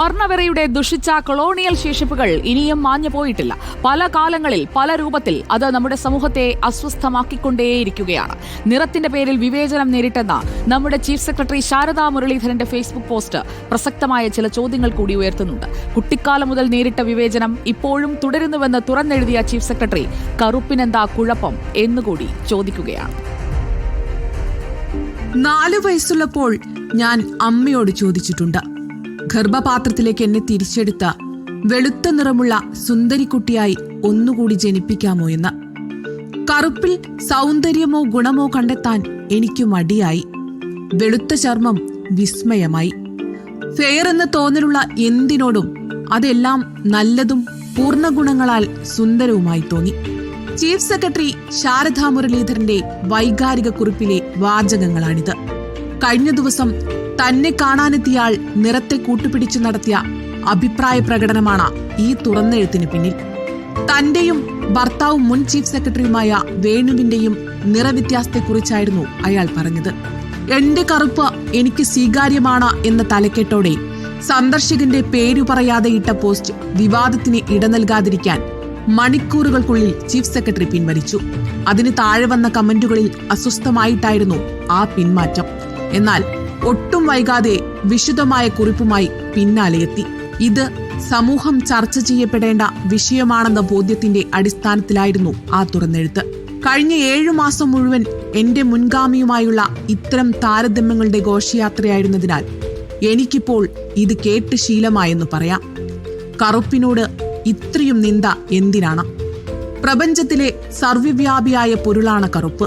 വർണ്ണവെറിയുടെ ദുഷിച്ച കൊളോണിയൽ ശേഷിപ്പുകൾ ഇനിയും മാഞ്ഞു പോയിട്ടില്ല. പല കാലങ്ങളിൽ പല രൂപത്തിൽ അത് നമ്മുടെ സമൂഹത്തെ അസ്വസ്ഥമാക്കിക്കൊണ്ടേയിരിക്കുകയാണ്. നിറത്തിന്റെ പേരിൽ വിവേചനം നേരിട്ടെന്ന നമ്മുടെ ചീഫ് സെക്രട്ടറി ശാരദാ മുരളീധരന്റെ ഫേസ്ബുക്ക് പോസ്റ്റ് പ്രസക്തമായ ചില ചോദ്യങ്ങൾ കൂടി ഉയർത്തുന്നുണ്ട്. കുട്ടിക്കാലം മുതൽ നേരിട്ട വിവേചനം ഇപ്പോഴും തുടരുന്നുവെന്ന് തുറന്നെഴുതിയ ചീഫ് സെക്രട്ടറി കറുപ്പിനെന്താ കുഴപ്പം എന്നുകൂടി ചോദിക്കുകയാണ്. 4 വയസ്സുള്ളപ്പോൾ ഞാൻ അമ്മയോട് ചോദിച്ചിട്ടുണ്ട്, ഗർഭപാത്രത്തിലേക്ക് എന്നെ തിരിച്ചെടുത്ത വെളുത്ത നിറമുള്ള സുന്ദരിക്കുട്ടിയായി ഒന്നുകൂടി ജനിപ്പിക്കാമോ എന്ന്. കറുപ്പിൽ സൗന്ദര്യമോ ഗുണമോ കണ്ടെത്താൻ എനിക്ക് മടിയായി. വെളുത്ത ചർമ്മം വിസ്മയമായി. ഫെയർ എന്ന തോന്നലുള്ള എന്തിനോടും അതെല്ലാം നല്ലതും പൂർണ്ണ ഗുണങ്ങളാൽ സുന്ദരവുമായി തോന്നി. ചീഫ് സെക്രട്ടറി ശാരദാ മുരളീധരന്റെ വൈകാരിക കുറിപ്പിലെ വാചകങ്ങളാണിത്. കഴിഞ്ഞ ദിവസം തന്നെ കാണാനെത്തിയാൾ നിറത്തെ കൂട്ടുപിടിച്ചു നടത്തിയ അഭിപ്രായ പ്രകടനമാണ് ഈ തുറന്നെഴുത്തിന് പിന്നിൽ. തന്റെയും ഭർത്താവും മുൻ ചീഫ് സെക്രട്ടറിയുമായ വേണുവിന്റെയും നിറവ്യത്യാസത്തെക്കുറിച്ചായിരുന്നു അയാൾ പറഞ്ഞത്. എന്റെ കറുപ്പ് എനിക്ക് സ്വീകാര്യമാണ് എന്ന തലക്കെട്ടോടെ സന്ദർശകന്റെ പേരു പറയാതെ ഇട്ട പോസ്റ്റ് വിവാദത്തിന് ഇട നൽകാതിരിക്കാൻ മണിക്കൂറുകൾക്കുള്ളിൽ ചീഫ് സെക്രട്ടറി പിൻവലിച്ചു. അതിന് താഴെ വന്ന കമന്റുകളിൽ അസ്വസ്ഥമായിട്ടായിരുന്നു ആ പിന്മാറ്റം. എന്നാൽ ഒട്ടും വൈകാതെ വിശദമായ കുറിപ്പുമായി പിന്നാലെയെത്തി. ഇത് സമൂഹം ചർച്ച ചെയ്യപ്പെടേണ്ട വിഷയമാണെന്ന ബോധ്യത്തിന്റെ അടിസ്ഥാനത്തിലായിരുന്നു ആ തുറന്നെഴുത്ത്. കഴിഞ്ഞ 7 മാസം മുഴുവൻ എന്റെ മുൻഗാമിയുമായുള്ള ഇത്തരം താരതമ്യങ്ങളുടെ ഘോഷയാത്രയായിരുന്നതിനാൽ എനിക്കിപ്പോൾ ഇത് കേട്ട് ശീലമായെന്ന് പറയാം. കറുപ്പിനോട് ഇത്രയും നിന്ദ എന്തിനാണ്? പ്രപഞ്ചത്തിലെ സർവ്വവ്യാപിയായ പൊരുളാണ് കറുപ്പ്.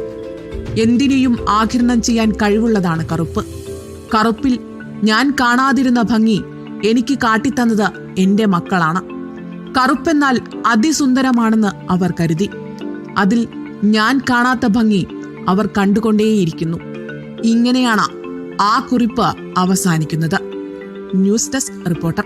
എന്തിനേയും ആഗിരണം ചെയ്യാൻ കഴിവുള്ളതാണ് കറുപ്പ്. കറുപ്പിൽ ഞാൻ കാണാതിരുന്ന ഭംഗി എനിക്ക് കാട്ടിത്തന്നത് എന്റെ മക്കളാണ്. കറുപ്പെന്നാൽ അതിസുന്ദരമാണെന്ന് അവർ കരുതി. അതിൽ ഞാൻ കാണാത്ത ഭംഗി അവർ കണ്ടുകൊണ്ടേയിരിക്കുന്നു. ഇങ്ങനെയാണ് ആ കുറിപ്പ് അവസാനിക്കുന്നത്. News desk reporter.